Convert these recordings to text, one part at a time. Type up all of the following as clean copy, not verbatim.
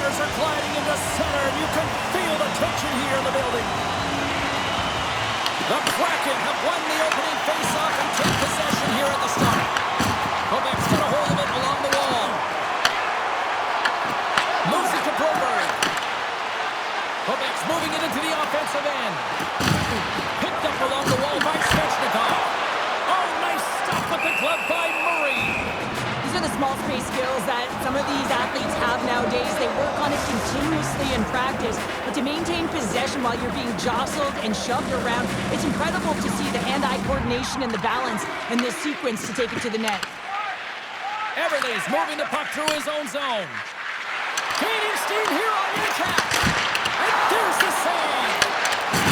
Flyers are gliding into center, and you can feel the tension here in the building. The Kraken have won the opening faceoff and take possession here at the start. Quebec's got a hold of it along the wall. Moves it to Broberg. Quebec's moving it into the offensive end. Picked up along the wall by Svechnikov. Oh, nice stop with the glove by Murray. These are the small space skills that some of these athletes have nowadays. They work on it continuously in practice, but to maintain possession while you're being jostled and shoved around, it's incredible to see the hand-eye coordination and the balance in this sequence to take it to the net. Everly's moving the puck through his own zone. Gaining steam here on the attack. And there's the save.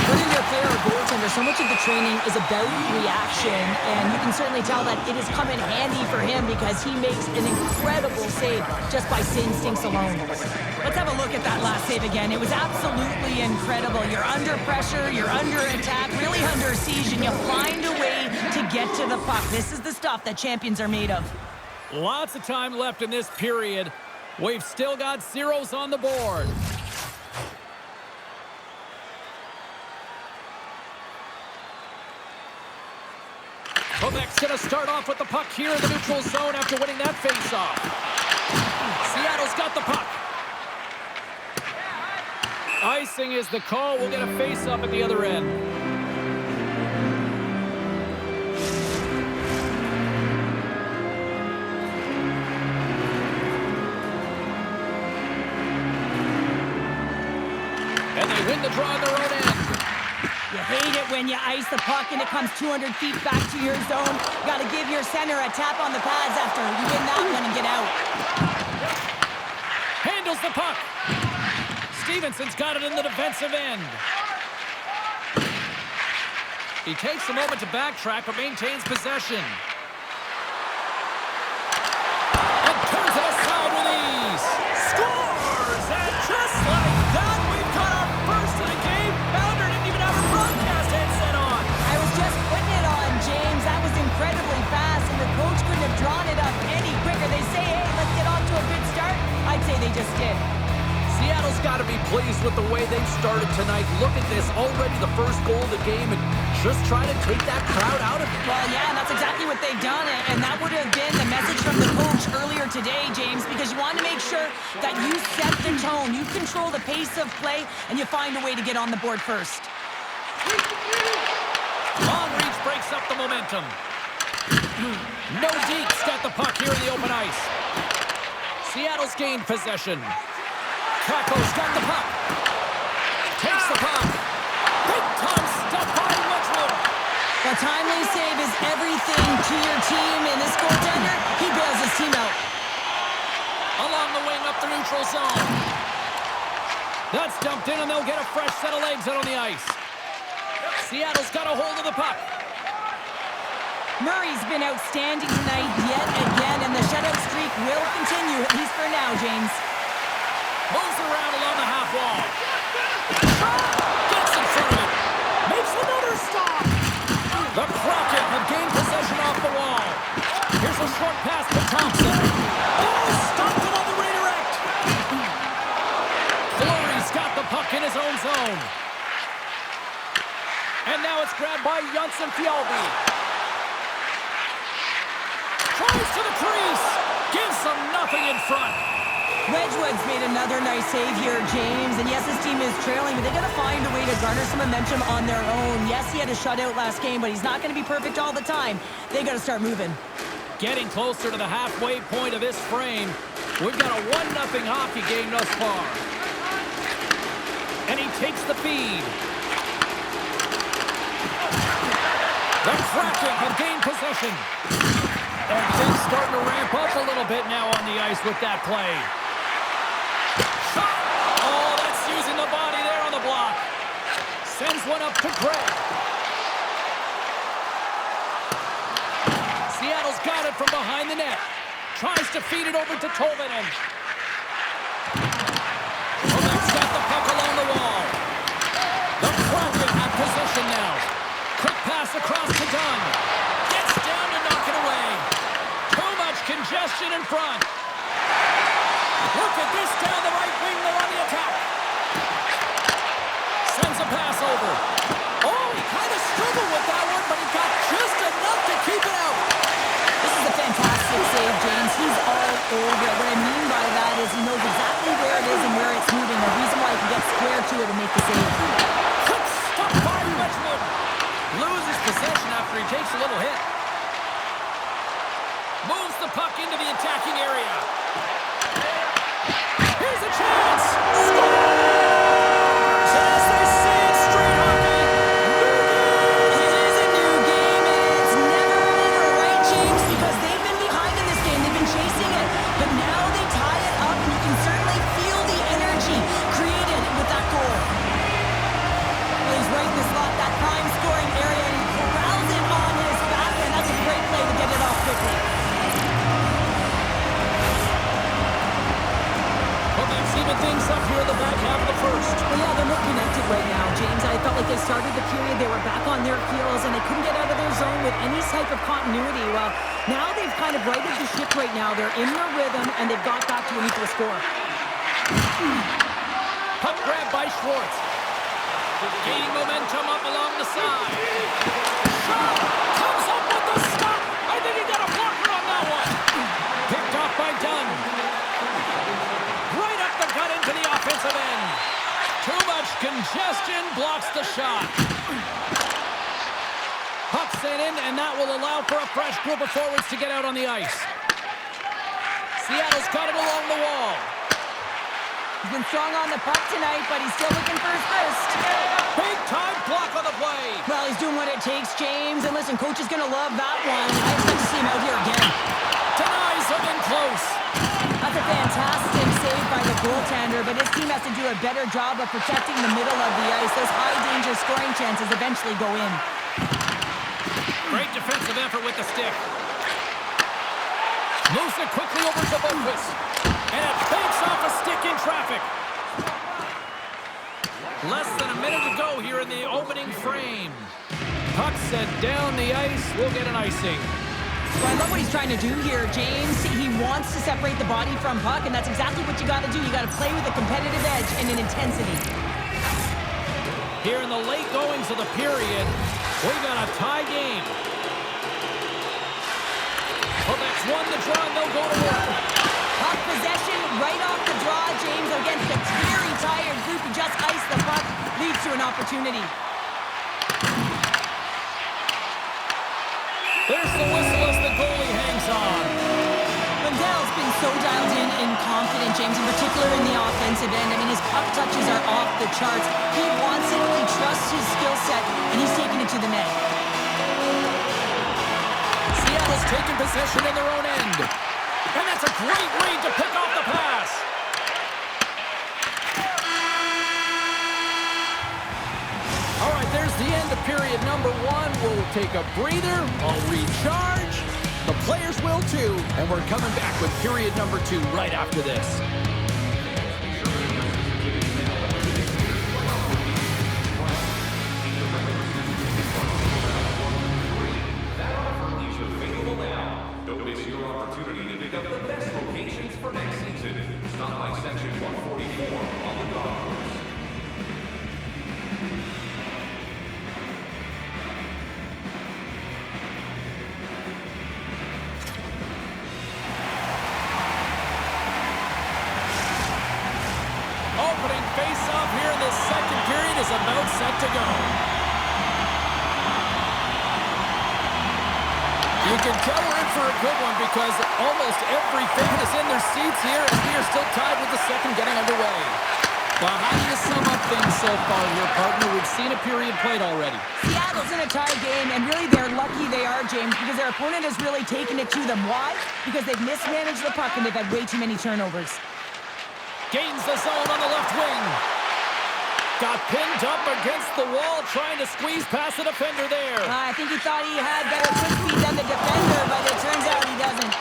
Whether you're a player or goaltender, so much of the training is about reaction, and you can certainly tell that it has come in handy for him because he makes an incredible save just by instincts alone. Let's have a look at that last save again. It was absolutely incredible. You're under pressure, you're under attack, really under siege, and you find a way to get to the puck. This is the stuff that champions are made of. Lots of time left in this period. We've still got zeros on the board. Quebec's going to start off with the puck here in the neutral zone after winning that faceoff. Seattle's got the puck. Icing is the call. We'll get a face-up at the other end. And they win the draw on their own end. You hate it when you ice the puck and it comes 200 feet back to your zone. You got to give your center a tap on the pads after you win that one and get out. Handles the puck. Stevenson's got it in the defensive end. He takes a moment to backtrack but maintains possession. And turns it aside with ease. Scores! And just like that, we've got our first of the game. Bounder didn't even have a broadcast headset on. I was just putting it on, James. That was incredibly fast, and the coach couldn't have drawn it up any quicker. They say, hey, let's get off to a good start. I'd say they just did. Seattle's got to be pleased with the way they've started tonight. Look at this, already the first goal of the game, and just try to take that crowd out of it. Well, yeah, and that's exactly what they've done, and that would have been the message from the coach earlier today, James, because you want to make sure that you set the tone, you control the pace of play, and you find a way to get on the board first. Long reach breaks up the momentum. Nordiques got the puck here in the open ice. Seattle's gained possession. Krako's got the puck. Takes the puck. Big time stuff by Wedgewood. The timely save is everything to your team, and this goaltender, he bails his team out. Along the wing up the neutral zone. That's dumped in, and they'll get a fresh set of legs out on the ice. Seattle's got a hold of the puck. Murray's been outstanding tonight yet again, and the shutout streak will continue, at least for now, James. Moves around along the half wall. Gets in front of it. Makes another stop. The Kraken have gained possession off the wall. Here's a short pass to Thompson. Oh, stopped it on the redirect. Fleury's got the puck in his own zone. And now it's grabbed by Johnson Fjallby. Tries to the crease. Gives them nothing in front. Wedgewood's made another nice save here, James. And yes, his team is trailing, but they got to find a way to garner some momentum on their own. Yes, he had a shutout last game, but he's not going to be perfect all the time. They got to start moving. Getting closer to the halfway point of this frame. We've got a 1-0 hockey game thus far. And he takes the feed. The Kraken have gained possession. And things starting to ramp up a little bit now on the ice with that play. Shot! Oh, that's using the body there on the block. Sends one up to Gregg. Seattle's got it from behind the net. Tries to feed it over to Tolvanen. Quebec's got the puck along the wall. The Kraken have possession now. Quick pass across to Dunn. Gets down to knock it away. Too much congestion in front. Look at this down the right wing. the pass over. Oh, he kind of struggled with that one, but he got just enough to keep it out. This is a fantastic save, James. He's all over it. What I mean by that is he knows exactly where it is and where it's moving. The reason why he can get square to it and make the save. Quick stop by Wedgewood. Loses possession after he takes a little hit. Moves the puck into the attacking area. Here's a chance. Scores! As they say in street hockey, It is a new game, and it's never over, right, James? Because they've been behind in this game. They've been chasing it. But now they tie it up, and you can certainly feel the energy created with that goal. Well, he's right in the slot, that prime scoring area, and he corrals it on his back, and that's a great play to get it off quickly. even things up here in the back half of the first. Well, yeah, they're more connected right now, James. I felt like they started the period, they were back on their heels, and they couldn't get out of their zone with any type of continuity. Well, now they've kind of righted the ship right now. They're in their rhythm, and they've got back to an equal score. Puck grab by Schwartz. Gaining momentum up along the side. Shot! Comes up with the stop! I think he got a blocker on that one. Picked off by Dunn. Right up the gut into the offensive end. Too much congestion blocks the shot. Puck sent in, and that will allow for a fresh group of forwards to get out on the ice. Seattle's got it along the wall. He's been strong on the puck tonight, but he's still looking for his first. Big time block on the play. Well, he's doing what it takes, James. And listen, coach is going to love that one. I expect to see him out here again. Denies him in close. That's a fantastic save by the goaltender, but his team has to do a better job of protecting the middle of the ice. Those high-danger scoring chances eventually go in. Great defensive effort with the stick. Moves it quickly over to Boquist. And it banks off a stick in traffic. Less than a minute to go here in the opening frame. Puck set down the ice. We'll get an icing. Well, I love what he's trying to do here, James. He wants to separate the body from puck, and that's exactly what you got to do. You got to play with a competitive edge and an intensity. Here in the late goings of the period, we got a tie game. Quebec's won the draw, and they'll go to work. Puck possession right off the draw, James, against a very tired group who just iced the puck, leads to an opportunity. There's the whistle as the goalie hangs on. Lundell's been so dialed in and confident, James, in particular in the offensive end. I mean, his puck touches are off the charts. He wants it, he trusts his skill set, and he's taking it to the net. Seattle's taking possession in their own end. And that's a great read to pick off the pass. All right, there's the end of period number one. We'll take a breather. I'll recharge. The players will too. And we're coming back with period number two right after this. Opening face-off here in the second period is about set to go. You can tell we're in for a good one because almost every fan is in their seats here as we are still tied with the second getting underway. Well, how do you sum up things so far here, partner? We've seen a period played already. Seattle's in a tie game, and really they're lucky they are, James, because their opponent has really taken it to them. Why? Because they've mismanaged the puck and they've had way too many turnovers. Gains the zone on the left wing. Got pinned up against the wall, trying to squeeze past the defender there. I think he thought he had better quick speed than the defender, but it turns out he doesn't.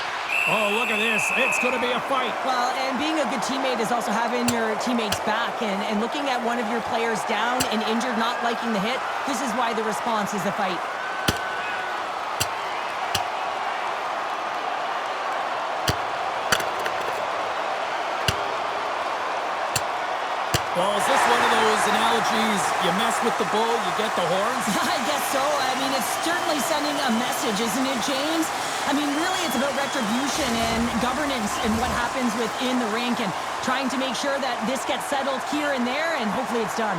Oh, look at this. It's going to be a fight. Well, and being a good teammate is also having your teammates back and looking at one of your players down and injured, not liking the hit. This is why the response is a fight. Well, is this one of those analogies, you mess with the bull, you get the horns? I guess so. I mean, it's certainly sending a message, isn't it, James? I mean, really, it's about retribution and governance and what happens within the rink and trying to make sure that this gets settled here and there, and hopefully it's done.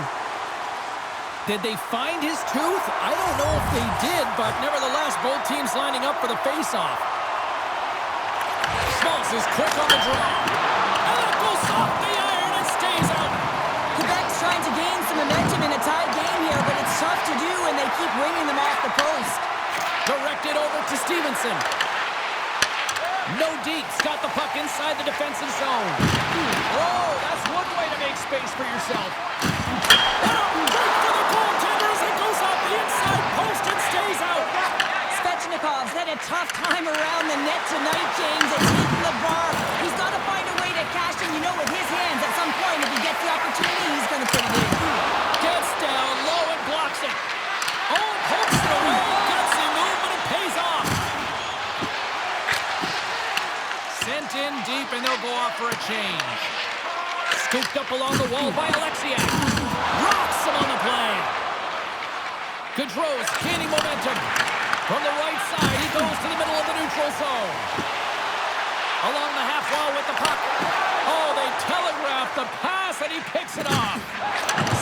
Did they find his tooth? I don't know if they did, but nevertheless, both teams lining up for the face-off. Schmaltz is quick on the draw. And it goes off the iron and stays out. Quebec's trying to gain some momentum in a tied game here, but it's tough to do, and they keep ringing them off the post. Directed over to Stevenson. Nordiques got the puck inside the defensive zone. Oh, that's one way to make space for yourself. Great for the goaltender as it goes off the inside post and stays out. Svechnikov's had a tough time around the net tonight, James. It's hitting the bar. He's got to find a way to cash in, with his hands. At some point, if he gets the opportunity, he's going to put it in. Gets down low and blocks it. Oh, pokes it away. Gutsy move, but it pays off. Sent in deep, and they'll go off for a change. Scooped up along the wall by Alexiak. Rocks him on the play. Gaudreau's gaining momentum. From the right side, he goes to the middle of the neutral zone. Along the half wall with the puck. Oh, they telegraph the pass, and he picks it off.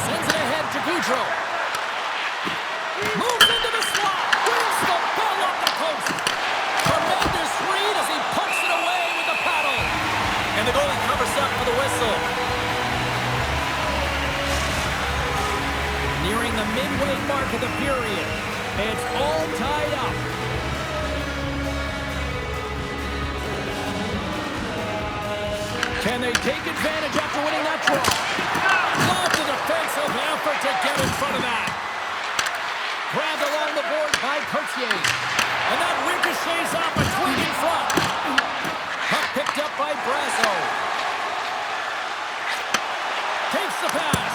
Sends it ahead to Gaudreau. Moves into the slot. Brings the ball up the post. Tremendous read as he pokes it away with the paddle. And the goalie covers up for the whistle. Nearing the midway mark of the period. It's all tied up. Can they take advantage after winning that draw? Love the defensive effort to get in front of that. Grabbed along the board by Coutier. And that ricochets off a twig in front. Puck picked up by Brasso. Takes the pass.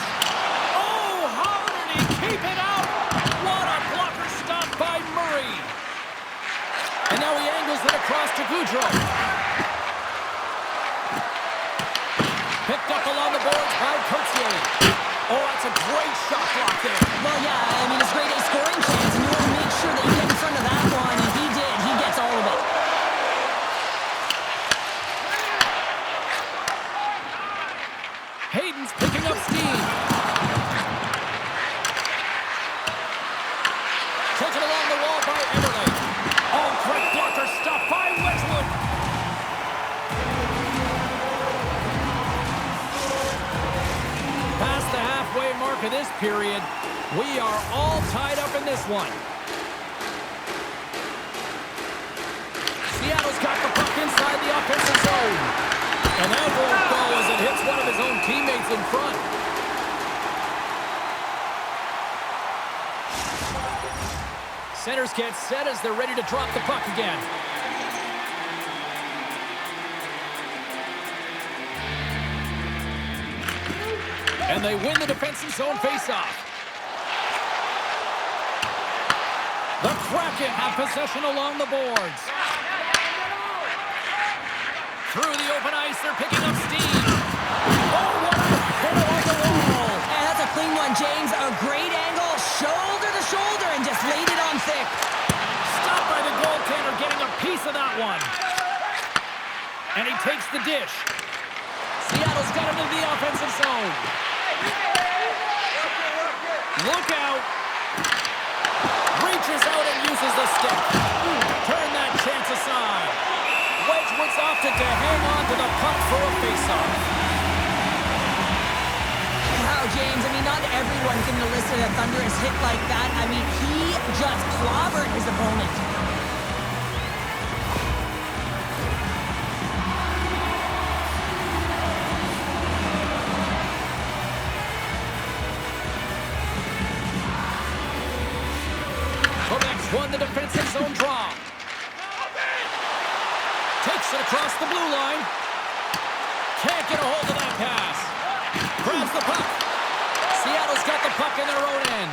Oh, how did he keep it out? What a blocker stop by Murray. And now he angles it across to Gaudreau. Picked up along the boards by Coutier. Oh, that's a great shot block there. Well, yeah, I mean, it's great a scoring chance, and you want to make sure that you get in front of that one, and he did. He gets all of it. Hayden's picking up steam. Taken along the wall by Eberle. Oh, great blocker stop by Wedgewood. Past the halfway mark of this period, we are all tied up in this one. Seattle's got the puck inside the offensive zone. And that won't go as it hits one of his own teammates in front. Centers get set as they're ready to drop the puck again. And they win the defensive zone faceoff. The Kraken have possession along the boards. Through the open ice, they're picking up steam. Oh, what a hit on the wall. And that's a clean one, James. A great angle, shoulder to shoulder, and just laid it on thick. Stopped by the goaltender, getting a piece of that one. And he takes the dish. Seattle's got him into the offensive zone. Look out. Reaches out and uses the stick. Turn that chance aside. Wedgewood's opted to hang on to the puck for a faceoff. Wow, James, I mean, not everyone can elicit a thunderous hit like that. I mean, he just clobbered his opponent. Quebec's won the defensive zone draw. Takes it across the blue line. Can't get a hold of that pass. Grabs the puck. Seattle's got the puck in their own end.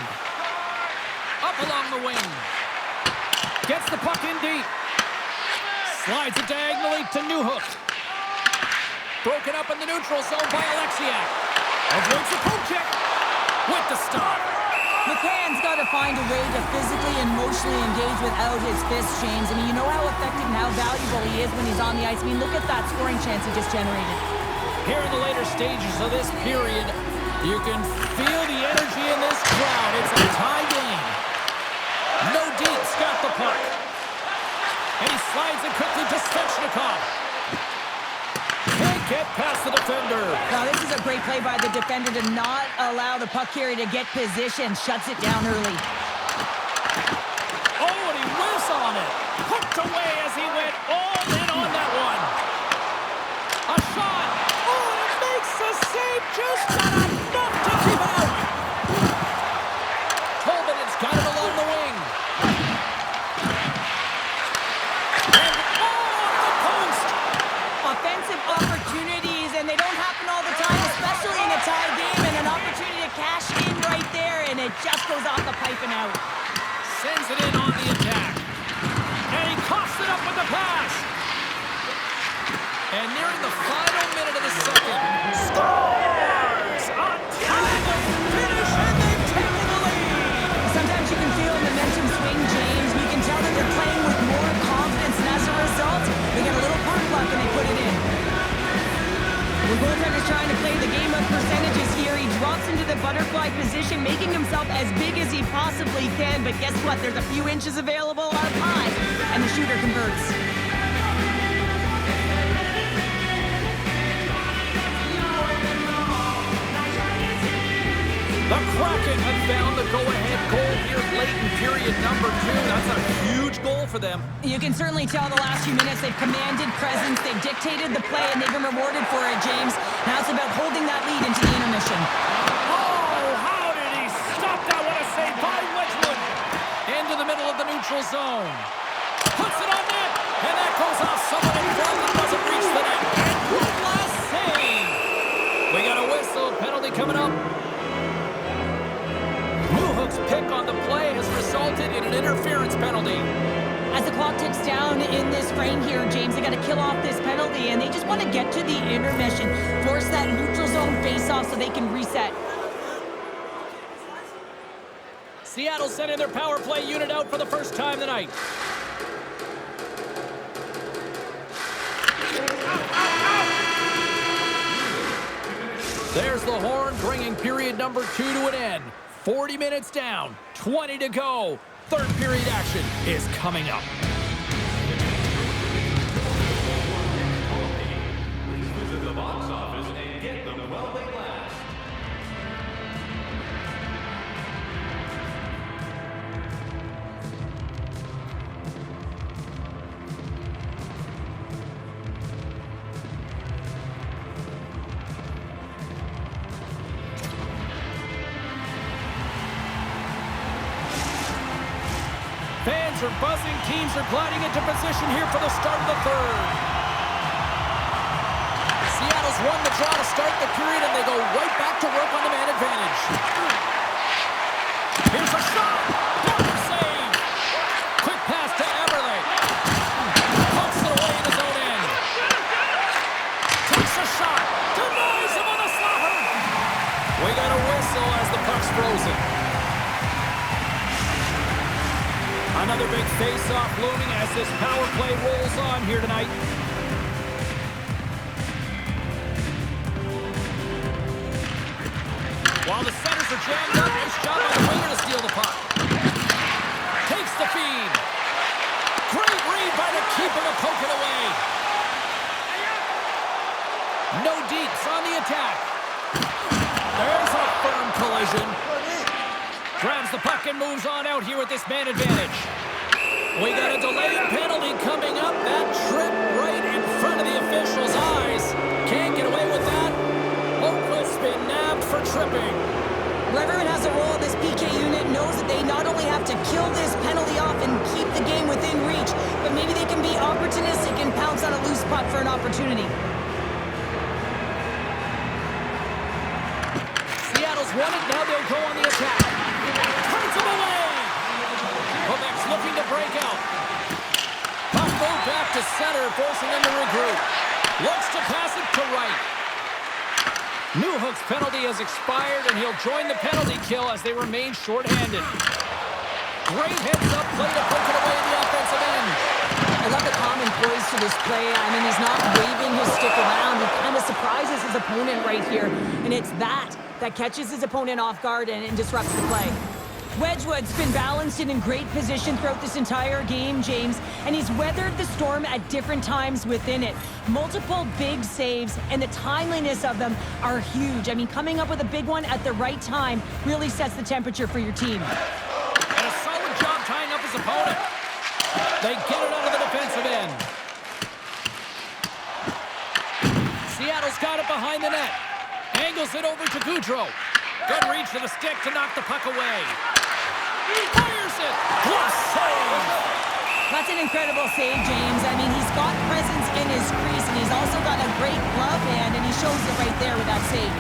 Up along the wing. Gets the puck in deep. Slides it diagonally to Newhook. broken up in the neutral zone by Alexiak. Avoids the poke check with the stop. McCann's got to find a way to physically and emotionally engage without his fists, James. I mean, you know how effective and how valuable he is when he's on the ice. I mean, look at that scoring chance he just generated. Here in the later stages of this period, you can feel the energy in this crowd. It's a tie game. Nordiques got the puck. And he slides it quickly to Svechnikov. Can't get past the defender. Now, this is a great play by the defender to not allow the puck carrier to get position. Shuts it down early. Oh, and he whiffs on it. Hooked away as he went all in on that one. A shot. Oh, and it makes the save. Just not enough to keep out. Tolvaden's got it along the wing. And oh, the post. Offensive opportunities, and they don't happen all the time, especially in a tie game, and an opportunity to cash in right there, and it just goes off the pipe and out. Sends it in on the attack. And he coughs it up with the pass. And nearing the final minute of the second, scores! On time to finish, and they've taken the lead! Sometimes you can feel a momentum swing, James. You can tell that they're playing with more confidence, and as a result, they get a little puck luck and they put it in. The goaltender's trying to play the game of percentages here. He drops into the butterfly position, making himself as big as he possibly can. But guess what? There's a few inches available up high, and the shooter converts. The Kraken have found the go-ahead goal here late in period number 2. That's a huge goal for them. You can certainly tell the last few minutes they've commanded presence, they've dictated the play, and they've been rewarded for it, James. Now it's about holding that lead into the intermission. Oh, how did he stop that? What a save by Wedgewood. Into the middle of the neutral zone. Puts it on net, and that goes off someone in front that doesn't reach the net. And one last save. We got a whistle, penalty coming up. Hook's pick on the play has resulted in an interference penalty. As the clock ticks down in this frame here, James, they got to kill off this penalty, and they just want to get to the intermission, force that neutral zone face-off so they can reset. Seattle sending their power play unit out for the first time tonight. There's the horn, bringing period number 2 to an end. 40 minutes down, 20 to go. Third period action is coming up. Please visit the box office and get them while they last. Fans are buzzing. Teams are gliding into position here for the start of the third. Seattle's won the draw to start the period, and they go right back to work on the man advantage. Here's a shot. Blocker save. Quick pass to Eberle. Pumps it away in his own end. Takes a shot. Denies him on the slapper. We got a whistle as the puck's frozen. Another big face-off looming as this power play rolls on here tonight. While the centers are jammed up, nice job by the winger to steal the puck. Takes the feed. Great read by the keeper to poke it away. Nordiques on the attack. There's a firm collision. Grabs the puck and moves on out here with this man advantage. We got a delayed penalty coming up. That trip right in front of the official's eyes. Can't get away with that. Oakland's been nabbed for tripping. Whoever has a role in this PK unit knows that they not only have to kill this penalty off and keep the game within reach, but maybe they can be opportunistic and pounce on a loose puck for an opportunity. Seattle's won it. Now they'll go on the attack. Turns him away. Quebec's looking to break out. Puck moved back to center, forcing them to regroup. Looks to pass it to right. Newhook's penalty has expired, and he'll join the penalty kill as they remain shorthanded. Great heads-up play to poke it away in the offensive end. I love the common poise to this play. I mean, he's not waving his stick around. He kind of surprises his opponent right here, and it's that catches his opponent off guard and disrupts the play. Wedgewood's been balanced and in great position throughout this entire game, James, and he's weathered the storm at different times within it. Multiple big saves, and the timeliness of them are huge. I mean, coming up with a big one at the right time really sets the temperature for your team. And a solid job tying up his opponent. They get it out of the defensive end. Seattle's got it behind the net. Angles it over to Gaudreau. Good reach to the stick to knock the puck away. Fires it! Plus save! That's an incredible save, James. I mean, he's got presence in his crease, and he's also got a great glove hand, and he shows it right there with that save.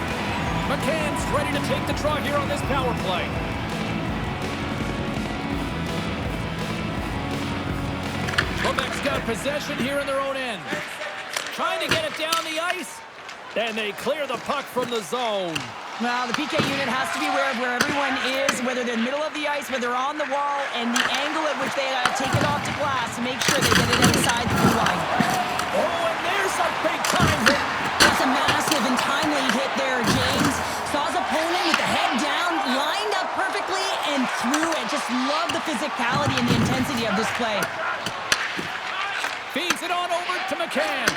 McCann's ready to take the draw here on this power play. Quebec's got possession here in their own end. Trying to get it down the ice. And they clear the puck from the zone. Well, the PK unit has to be aware of where everyone is, whether they're in the middle of the ice, whether they're on the wall, and the angle at which they take it off to glass to make sure they get it inside the blue line. Oh, and there's a big-time hit. That's a massive and timely hit there, James. Saw his opponent with the head down, lined up perfectly, and threw it. Just love the physicality and the intensity of this play. Feeds it on over to McCann.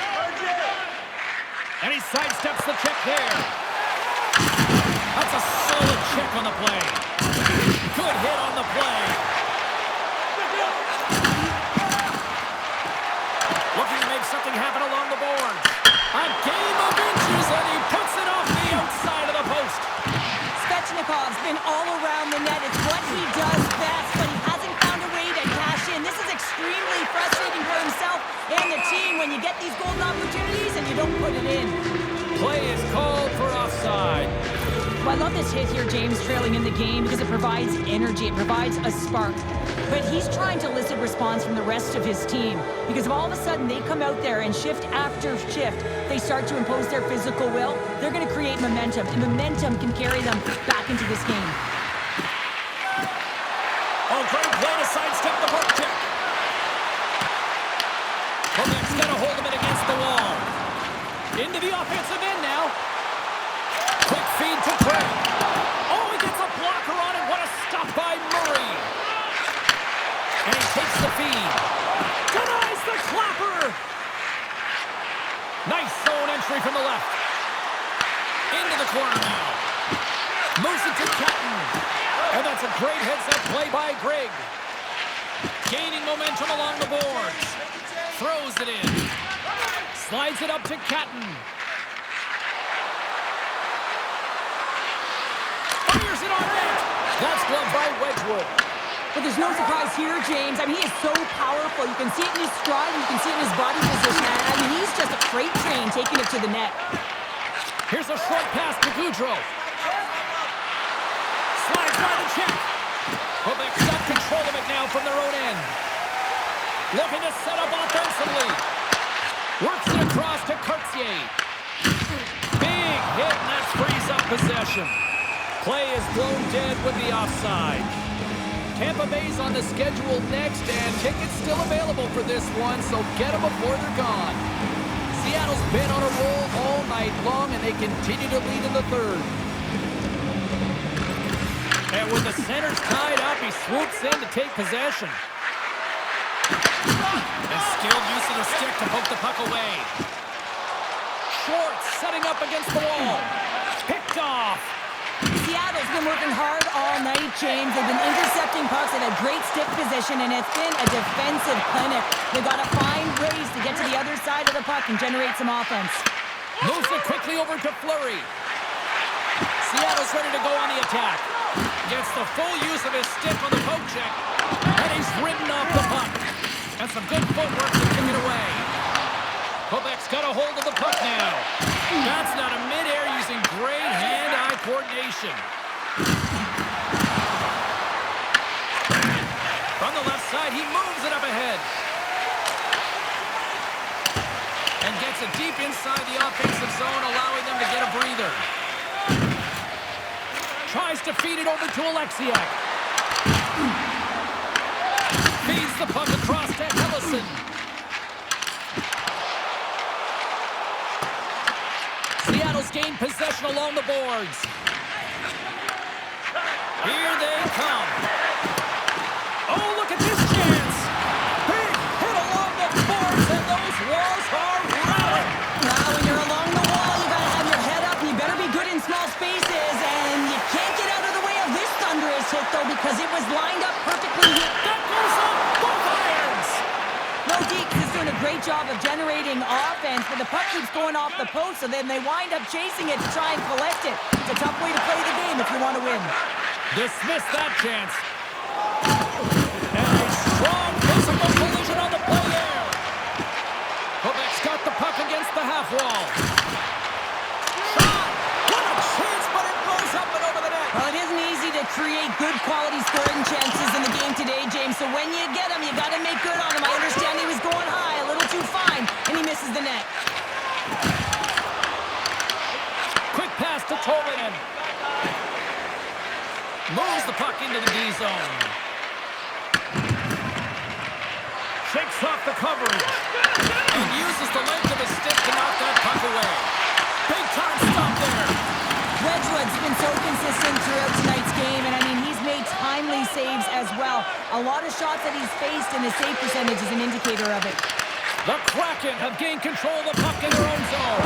And he sidesteps the check there. That's a solid check on the play. Good hit on the play. Looking to make something happen along the boards. A game of inches, and he puts it off the outside of the post. Svechnikov's been all around the net. It's what he does best, but he hasn't found a way to cash in. This is extremely frustrating for himself and the team when you get these golden opportunities and you don't put it in. Play is called for offside. Well, I love this hit here, James, trailing in the game because it provides energy. It provides a spark. But he's trying to elicit response from the rest of his team because if all of a sudden they come out there and shift after shift, they start to impose their physical will, they're going to create momentum, and momentum can carry them back into this game. Oh, great play to sidestep the poke check. Quebec's got a hold of it against the wall. Into the offensive end now. Quick feed to Craig. Oh, he gets a blocker on it. What a stop by Murray. And he takes the feed. Denies the clapper. Nice zone entry from the left. Into the corner now. Moves it to Catton. And that's a great heads-up play by Greg. Gaining momentum along the boards. Throws it in. Slides it up to Catton. Fires it on net. That's gloved by Wedgewood. But there's no surprise here, James. I mean, he is so powerful. You can see it in his stride, and you can see it in his body position. I mean, he's just a freight train taking it to the net. Here's a short pass to Gaudreau. Slides by the check. Quebec's got control of it now from their own end. Looking to set up offensively. Works it across to Cartier. Big hit, and that frees up possession. Play is blown dead with the offside. Tampa Bay's on the schedule next, and tickets still available for this one, so get them before they're gone. Seattle's been on a roll all night long, and they continue to lead in the third. And with the centers tied up, he swoops in to take possession. And skilled use of the stick to poke the puck away. Schwartz setting up against the wall. Picked off. Seattle's been working hard all night, James. They've been intercepting pucks at a great stick position, and it's been a defensive clinic. They've got to find ways to get to the other side of the puck and generate some offense. Moves it quickly over to Fleury. Seattle's ready to go on the attack. Gets the full use of his stick on the poke check, and he's ridden off the puck. And some good footwork to kick it away. Quebec's got a hold of the puck now. That's not a midair using great hand-eye coordination. From the left side, he moves it up ahead. And gets Gets it deep inside the offensive zone, allowing them to get a breather. Tries to feed it over to Alexiak. Feeds the puck across to Ellison. Seattle's gained possession along the boards. Here they come. Oh, look at this chance. Big hit along the boards, and those walls are rattling. Now, when you're along the wall, you got to have your head up. You better be good in small spaces, and you can't get out of the way of this thunderous hit, though, because it was lined up perfectly. That goes up both irons. Nordiques is doing a great job of generating offense, but the puck keeps going off the post, so then they wind up chasing it to try and collect it. It's a tough way to play the game if you want to win. Dismiss that chance. And a strong physical collision on the play there. Quebec's got the puck against the half wall. Shot! What a chance, but it blows up and over the net. Well, it isn't easy to create good quality scoring chances in the game today, James, so when you get them, you got to make good on them. I understand he was going high, a little too fine, and he misses the net. Quick pass to Tolvanen. Moves the puck into the D zone. Shakes off the coverage. And uses the length of his stick to knock that puck away. Big time stop there. Wedgewood's been so consistent throughout tonight's game, and I mean, he's made timely saves as well. A lot of shots that he's faced, and the save percentage is an indicator of it. The Kraken have gained control of the puck in their own zone.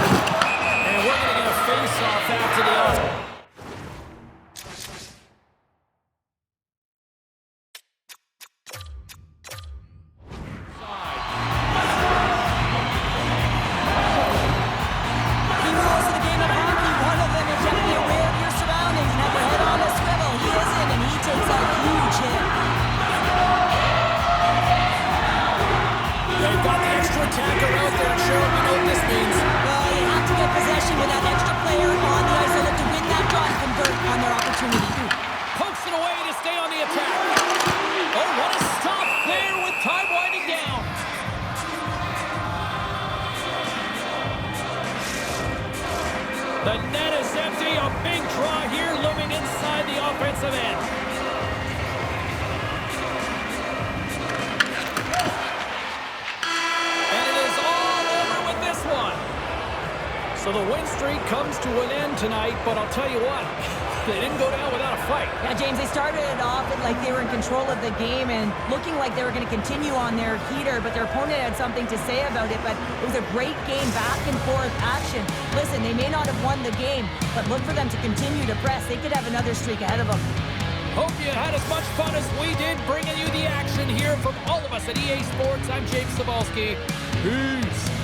And we're going to get a face-off after the off. The net is empty. A big draw here looming inside the offensive end. And it is all over with this one. So the win streak comes to an end tonight, but I'll tell you what, they didn't go down without a fight. Yeah, James, they started it off like they were in control of the game and looking like they were going to continue on their heater, but their opponent had something to say about it. But it was a great game, back and forth action. Listen, they may not have won the game, but look for them to continue to press. They could have another streak ahead of them. Hope you had as much fun as we did bringing you the action here from all of us at EA Sports. I'm James Cebulski. Peace.